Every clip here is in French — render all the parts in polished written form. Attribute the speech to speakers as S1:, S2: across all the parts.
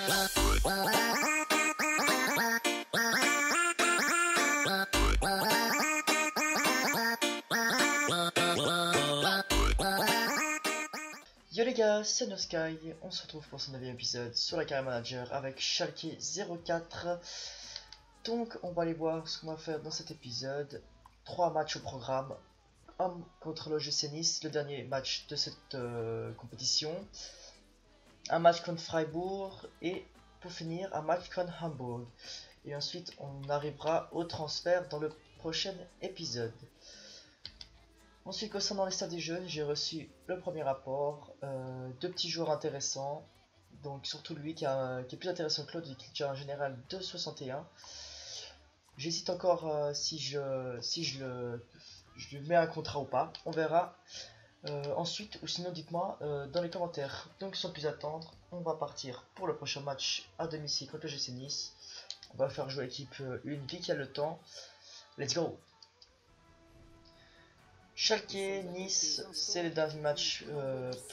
S1: Yo les gars, c'est NoSky, on se retrouve pour ce 9e épisode sur la Career Manager avec Schalke 04. Donc on va aller voir ce qu'on va faire dans cet épisode. 3 matchs au programme, un contre l'OGC Nice, le dernier match de cette compétition. Un match contre Freiburg et pour finir un match contre Hambourg. Et ensuite on arrivera au transfert dans le prochain épisode. Ensuite, concernant les stats des jeux, j'ai reçu le premier rapport, 2 petits joueurs intéressants, donc surtout lui qui est plus intéressant que l'autre, qui a un général de 61. J'hésite encore si je lui mets un contrat ou pas, on verra ensuite, ou sinon dites-moi dans les commentaires. Donc sans plus attendre, on va partir pour le prochain match à domicile contre le GC Nice. On va faire jouer l'équipe 1 dès qu'il y a le temps. Let's go! Schalke, Nice, c'est le dernier match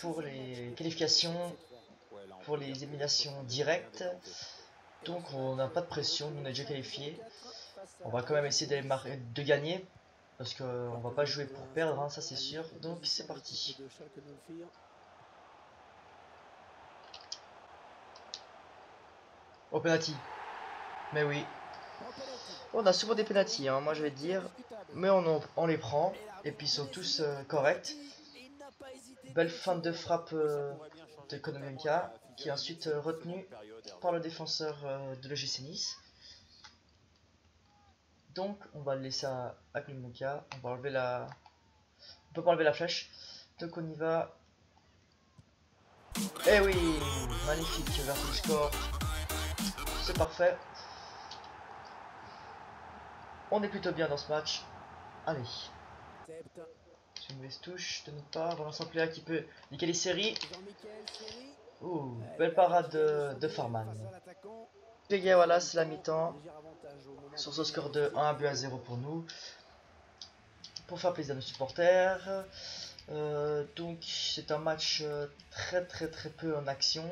S1: pour les qualifications, pour les éliminations directes. Donc on n'a pas de pression, on est déjà qualifié. On va quand même essayer de gagner, parce qu'on va pas jouer pour perdre, hein, ça c'est sûr. Donc c'est parti. Oh, penalty. Mais oui. On a souvent des penalties, hein, moi je vais te dire. Mais on les prend. Et puis ils sont tous corrects. Belle fin de frappe de Konomenka, qui est ensuite retenu par le défenseur de l'OGC Nice. Donc on va le laisser à Konomenka. On va enlever la... On peut pas enlever la flèche. Donc on y va. Eh oui, magnifique, vers le score. C'est parfait. On est plutôt bien dans ce match. Allez. C'est une mauvaise touche de notre part. Relance en player qui peut niquer les séries. Ouh, belle parade de Farman. Les gars, voilà, c'est la mi-temps. Sur ce score de 1 but à 0 pour nous. Pour faire plaisir à nos supporters. Donc c'est un match très peu en action.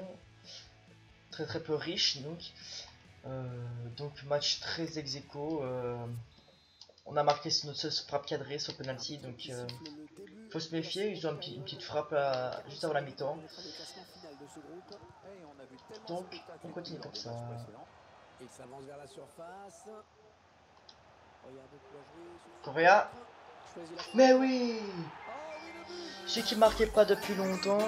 S1: Très peu riche donc match très ex-aequo. On a marqué sur notre seule frappe cadrée sur penalty, donc faut se méfier. Ils ont une petite frappe juste avant la mi-temps. Donc on continue comme ça. Correa. Mais oui, celui qui marquait pas depuis longtemps.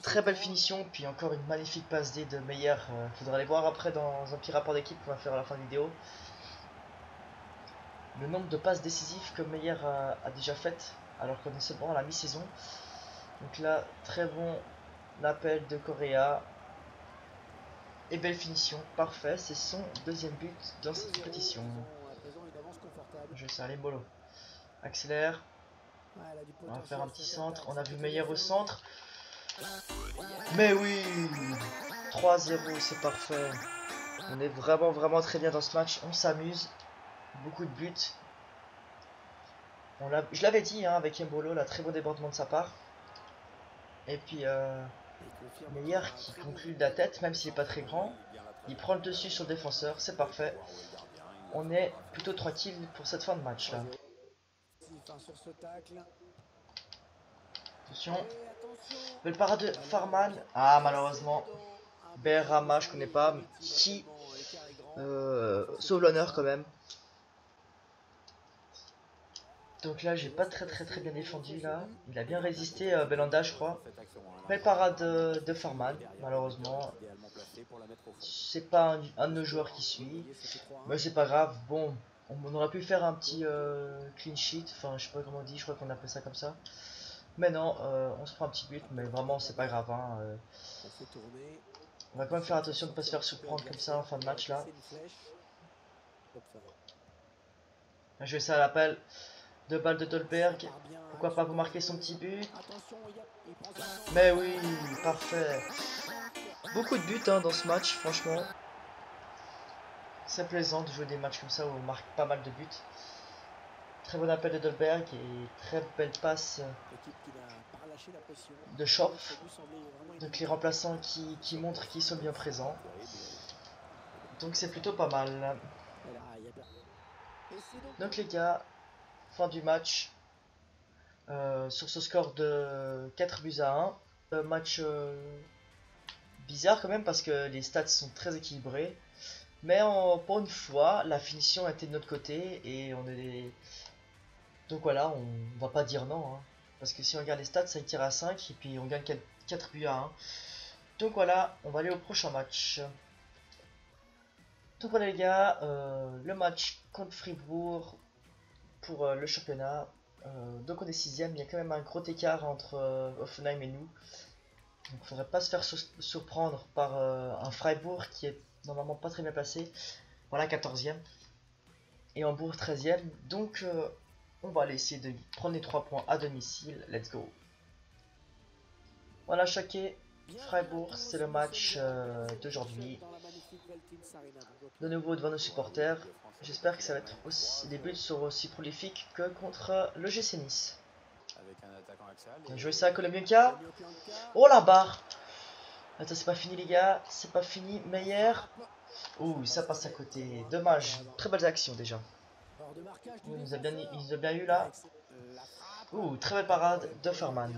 S1: Très belle finition, puis encore une magnifique passe D de Meyer. Faudra aller voir après dans un petit rapport d'équipe qu'on va faire à la fin de vidéo. Le nombre de passes décisives que Meyer a déjà faites, alors qu'on est seulement à la mi-saison. Donc là, très bon appel de Correa. Et belle finition, parfait. C'est son deuxième but dans cette compétition. Je vais serrer les bolos. Accélère. On va faire un petit centre. On a vu Meyer au centre. Mais oui, 3-0, c'est parfait. On est vraiment très bien dans ce match. On s'amuse. Beaucoup de buts. Je l'avais dit hein, avec Embolo, là, très beau débordement de sa part. Et puis Meyer qui conclut de la tête, même s'il n'est pas très grand. Il prend le dessus sur le défenseur, c'est parfait. On est plutôt tranquille pour cette fin de match là. Attention. Belle parade de Farman. Ah, malheureusement. Berrama, je connais pas. Qui sauve l'honneur quand même. Donc là, j'ai pas très bien défendu là. Il a bien résisté, Belanda, je crois. Belle parade de Farman, malheureusement. C'est pas un de nos joueurs qui suit. Mais c'est pas grave. Bon, on aurait pu faire un petit clean sheet. Enfin, je sais pas comment on dit, je crois qu'on appelle ça comme ça. Mais non, on se prend un petit but, mais vraiment, c'est pas grave. Hein, on va quand même faire attention de ne pas se faire surprendre comme ça en fin de match là. Je vais ça à l'appel. 2 balles de Dolberg. Pourquoi pas vous marquer son petit but? Mais oui, parfait. Beaucoup de buts hein, dans ce match, franchement. C'est plaisant de jouer des matchs comme ça où on marque pas mal de buts. Très bon appel de Dolberg et très belle passe de Schopf. Donc les remplaçants qui montrent qu'ils sont bien présents. Donc c'est plutôt pas mal. Donc les gars, fin du match. Sur ce score de 4 buts à 1. Match bizarre quand même parce que les stats sont très équilibrés. Mais pour une fois, la finition a été de notre côté et on est... Donc voilà, on va pas dire non. Hein, parce que si on regarde les stats, ça tire à 5 et puis on gagne 4 buts à 1. Donc voilà, on va aller au prochain match. Donc voilà les gars, le match contre Fribourg pour le championnat. Donc on est 6ème, il y a quand même un gros écart entre Hoffenheim et nous. Donc faudrait pas se faire surprendre par un Freiburg qui est normalement pas très bien placé. Voilà, 14ème. Et Hambourg 13ème. Donc on va aller essayer de prendre les 3 points à domicile. Let's go. Voilà, Choqué. Freiburg, c'est le match d'aujourd'hui. De nouveau devant nos supporters. J'espère que ça va être aussi, les buts seront aussi prolifiques que contre le GC Nice. Bien joué ça, Kolomyonka. Oh la barre. Attends, c'est pas fini les gars. C'est pas fini. Meyer. Ouh, ça passe à côté. Dommage. Très belles actions déjà. Il nous a bien eu là. Ouh, très belle parade de Ferman.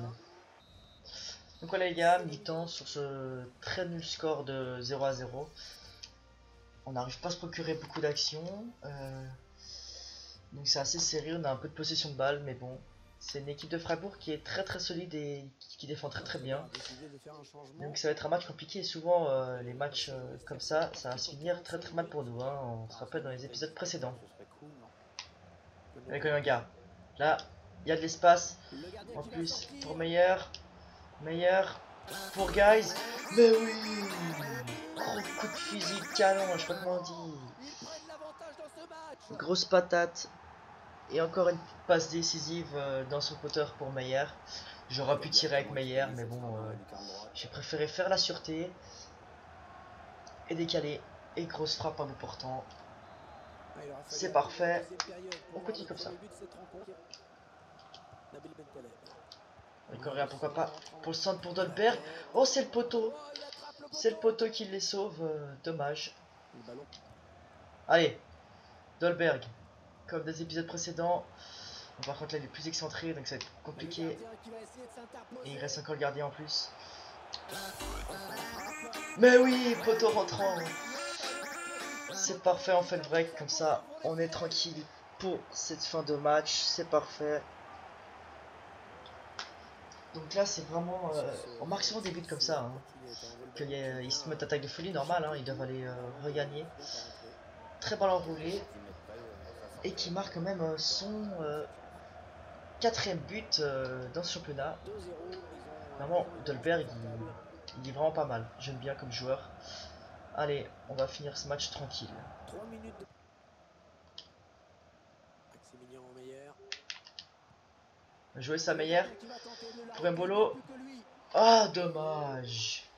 S1: Donc voilà les gars, mi-temps sur ce très nul score de 0 à 0. On n'arrive pas à se procurer beaucoup d'actions. Donc c'est assez serré, on a un peu de possession de balle, mais bon. C'est une équipe de Freiburg qui est très solide et qui défend très bien. Donc ça va être un match compliqué et souvent les matchs comme ça va se finir très mal pour nous. Hein. On se rappelle dans les épisodes précédents. Avec un gars. Là, il y a de l'espace. En plus, pour Meyer. Meyer. Pour Guys. Mais oui. Gros coup de fusil de canon, je sais pas comment on dit. Grosse patate. Et encore une passe décisive dans son poteur pour Meyer. J'aurais pu tirer avec Meyer, mais bon, j'ai préféré faire la sûreté. Et décaler. Et grosse frappe à bout portant. C'est parfait. On continue comme ça. Correa, pourquoi pas. Pour le centre pour Dolberg. Oh, c'est le poteau. C'est le poteau qui les sauve. Dommage. Allez. Dolberg. Comme des épisodes précédents. Par contre là il est plus excentré donc ça va être compliqué. Et il reste encore le gardien en plus. Mais oui, poteau rentrant. C'est parfait, on fait le break comme ça. On est tranquille pour cette fin de match. C'est parfait. Donc là c'est vraiment... on marque souvent des buts comme ça. Hein. Ils se mettent attaque de folie, normal. Hein. Ils doivent aller regagner. Très bien enroulé. Et qui marque quand même son... 4ème but dans ce championnat. Vraiment, Dolberg, il est vraiment pas mal. J'aime bien comme joueur. Allez, on va finir ce match tranquille. Jouer sa meilleure pour Mbolo. Ah, dommage.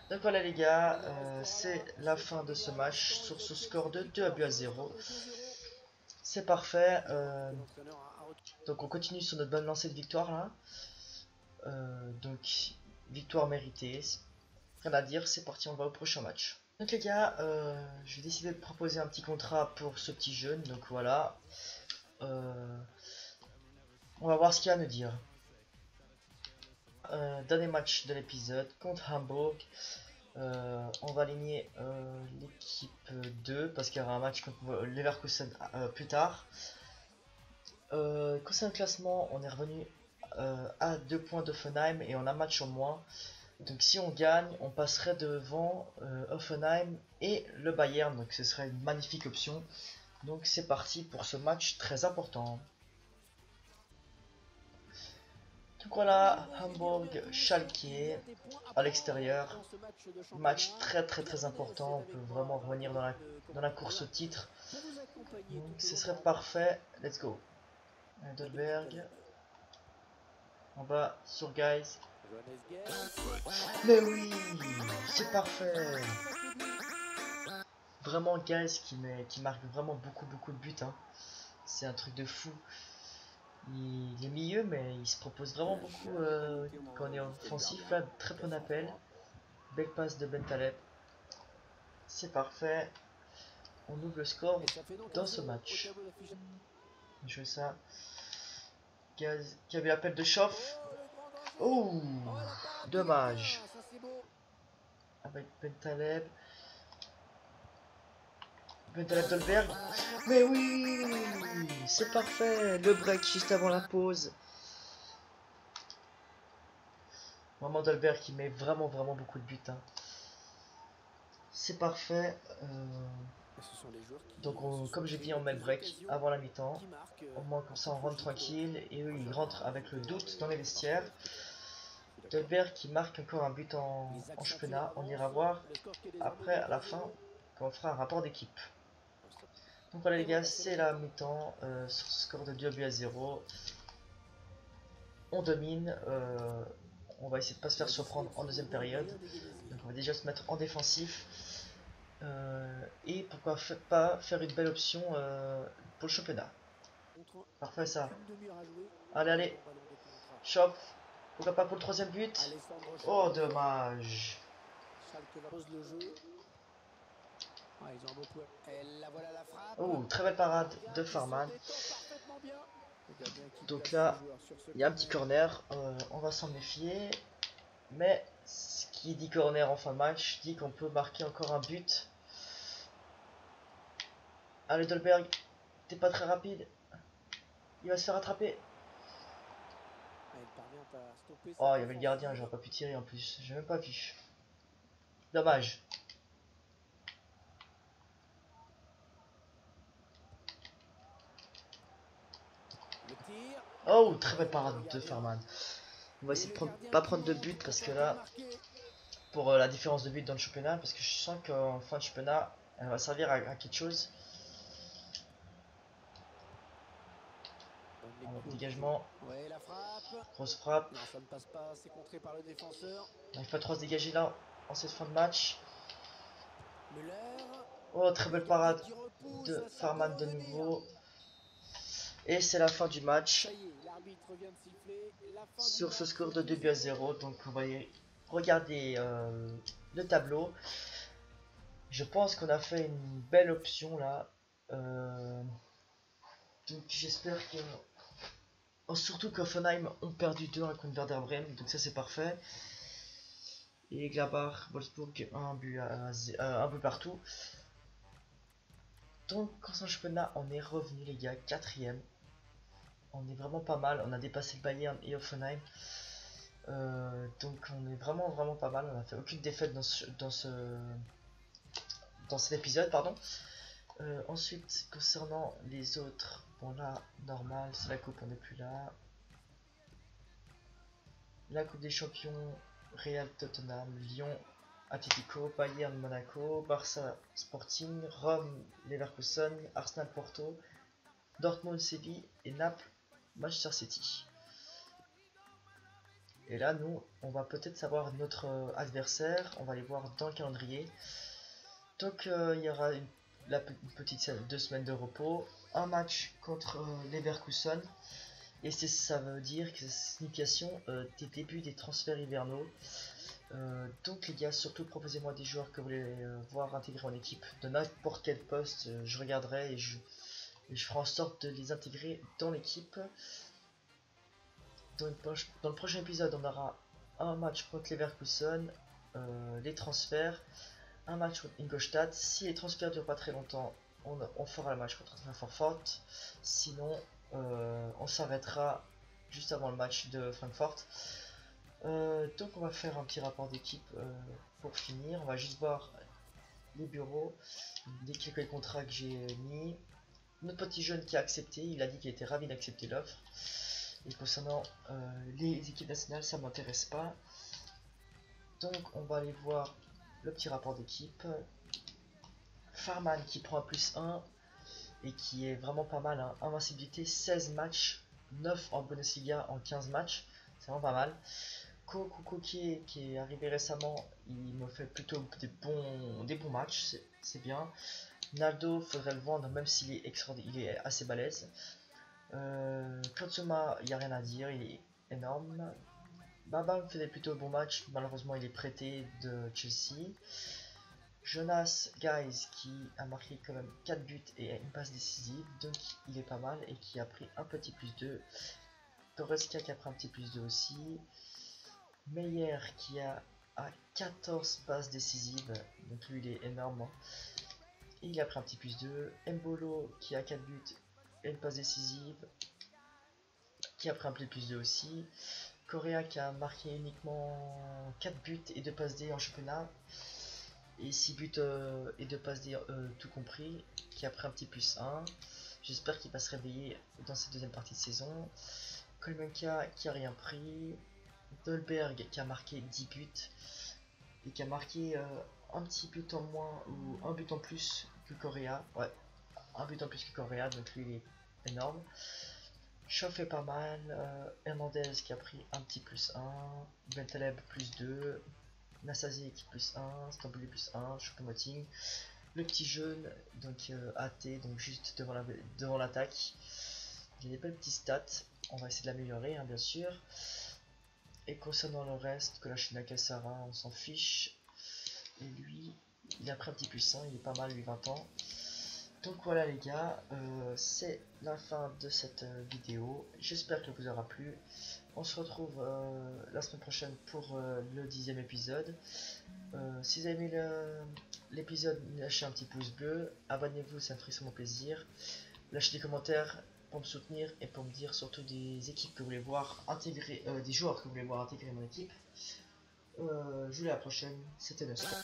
S1: Donc voilà les gars, c'est la fin de ce match sur ce score de 2 à 0. C'est parfait. Donc on continue sur notre bonne lancée de victoire là. Donc victoire méritée. Rien à dire, c'est parti, on va au prochain match. Donc les gars, je vais décider de proposer un petit contrat pour ce petit jeune. Donc voilà. On va voir ce qu'il y a à nous dire. Dernier match de l'épisode contre Hambourg. On va aligner l'équipe 2 parce qu'il y aura un match contre Leverkusen plus tard. Concernant le classement, on est revenu à 2 points d'Offenheim et on a un match en moins. Donc si on gagne, on passerait devant Hoffenheim et le Bayern. Donc ce serait une magnifique option. Donc c'est parti pour ce match très important. Donc voilà, Hambourg, Schalke à l'extérieur. Match très important. On peut vraiment revenir dans la course au titre. Donc ce serait parfait. Let's go. Dolberg. En bas sur Guys. Mais oui, c'est parfait. Vraiment Guys qui marque vraiment beaucoup de buts. Hein. C'est un truc de fou. Il est milieu, mais il se propose vraiment beaucoup quand on est offensif. Là, très bon appel. Belle passe de Bentaleb. C'est parfait. On ouvre le score dans ce match. Je fais ça. Qui avait l'appel de chauffe. Oh, dommage. Avec Bentaleb. Bentaleb Dolberg. Mais oui, c'est parfait. Le break juste avant la pause. Vraiment Dolberg qui met vraiment beaucoup de buts. Hein. C'est parfait. Donc comme j'ai dit, on met le break avant la mi-temps. Au moins comme ça on rentre tranquille. Et eux ils rentrent avec le doute dans les vestiaires. Dolberg qui marque encore un but en championnat. On ira voir après à la fin quand on fera un rapport d'équipe. Donc voilà les gars, c'est la mi-temps sur ce score de 2-0. On domine. On va essayer de pas se faire surprendre en deuxième période. Donc on va déjà se mettre en défensif. Et pourquoi pas faire une belle option pour le championnat. Parfait ça. Allez. Chop. Pourquoi pas pour le troisième but. Oh dommage. Oh, très belle parade de Farman. Donc là, il y a un petit corner. On va s'en méfier. Mais ce qui dit corner en fin de match dit qu'on peut marquer encore un but. Allez Dolberg, t'es pas très rapide. Il va se faire attraper. Oh, il y avait le gardien, j'aurais pas pu tirer en plus. J'ai même pas vu. Dommage. Oh, très belle parade de Farman. On va essayer de pas prendre de but parce que là, pour la différence de but dans le championnat, parce que je sens qu'en fin de championnat, elle va servir à quelque chose. Dégagement. Grosse frappe. On n'arrive pas trop à se dégager là en cette fin de match. Oh, très belle parade de Farman de nouveau. Et c'est la fin du match. Sur ce score de 2-0. Donc on va y regarder le tableau. Je pense qu'on a fait une belle option là. Donc j'espère que... Oh, surtout qu'Offenheim ont perdu 2-1 contre Werder Bremen. Donc ça c'est parfait. Et Gladbach, Wolfsburg, un but partout. Donc en championnat on est revenu les gars, 4ème. On est vraiment pas mal, on a dépassé le Bayern et Offenheim. Donc on est vraiment pas mal, on a fait aucune défaite dans cet épisode, pardon. Ensuite, concernant les autres, bon là, normal, c'est la coupe, on n'est plus là. La coupe des champions, Real Tottenham, Lyon, Atletico, Bayern Monaco, Barça Sporting, Rome Leverkusen, Arsenal Porto, Dortmund Séville et Naples Manchester City. Et là, nous, on va peut-être savoir notre adversaire. On va aller voir dans le calendrier. Donc, il y aura une petite 2 semaines de repos. Un match contre Leverkusen. Et ça veut dire que c'est signification des débuts des transferts hivernaux. Donc, les gars, surtout proposez-moi des joueurs que vous voulez voir intégrer en équipe. De n'importe quel poste, je regarderai et je ferai en sorte de les intégrer dans l'équipe. Dans le prochain épisode, on aura un match contre Leverkusen, les transferts, un match contre Ingolstadt. Si les transferts durent pas très longtemps, on fera le match contre Francfort. Sinon, on s'arrêtera juste avant le match de Francfort. Donc on va faire un petit rapport d'équipe pour finir. On va juste voir les bureaux, les contrats que j'ai mis. Notre petit jeune qui a accepté, il a dit qu'il était ravi d'accepter l'offre. Et concernant les équipes nationales, ça m'intéresse pas. Donc on va aller voir le petit rapport d'équipe. Farman qui prend un +1 et qui est vraiment pas mal. Hein. Invincibilité 16 matchs, 9 en Bundesliga en 15 matchs. C'est vraiment pas mal. Koko qui est arrivé récemment, il me fait plutôt des bons matchs. C'est bien. Naldo, faudrait le vendre même s'il est assez balèze. Katsuma, il n'y a rien à dire, il est énorme. Baba faisait plutôt un bon match, malheureusement il est prêté de Chelsea. Jonas Guys qui a marqué quand même 4 buts et une passe décisive, donc il est pas mal et qui a pris un petit plus 2. Goretzka qui a pris un petit plus 2 aussi. Meyer qui a 14 passes décisives, donc lui il est énorme. Il a pris un petit plus 2. Mbolo qui a 4 buts et une passe décisive, qui a pris un petit plus 2 aussi. Correa qui a marqué uniquement 4 buts et 2 passes D en championnat. Et 6 buts et 2 passes D tout compris, qui a pris un petit plus 1. J'espère qu'il va se réveiller dans cette deuxième partie de saison. Kolmenka qui a rien pris. Dolberg qui a marqué 10 buts et qui a marqué un petit but en moins ou un but en plus que Correa. Ouais, un but en plus que Correa, donc lui il est énorme. Choff est pas mal. Hernandez qui a pris un petit plus 1. Bentaleb plus 2. Nasazic plus 1. Stambouli plus 1. Choupo-Moting. Le petit jeune, donc AT, donc juste devant l'attaque. Il y a des belles petites stats. On va essayer de l'améliorer, hein, bien sûr. Et concernant le reste, que la China Kassara, on s'en fiche. Et lui, il a pris un petit plus 1, il est pas mal, lui 20 ans. Donc voilà les gars, c'est la fin de cette vidéo. J'espère qu'elle vous aura plu. On se retrouve la semaine prochaine pour le 10e épisode. Si vous avez aimé l'épisode, lâchez un petit pouce bleu. Abonnez-vous, ça me ferait mon plaisir. Lâchez des commentaires pour me soutenir et pour me dire surtout des équipes que vous voulez voir intégrer, des joueurs que vous voulez voir intégrer mon équipe. Je vous dis à la prochaine, c'était Nostra.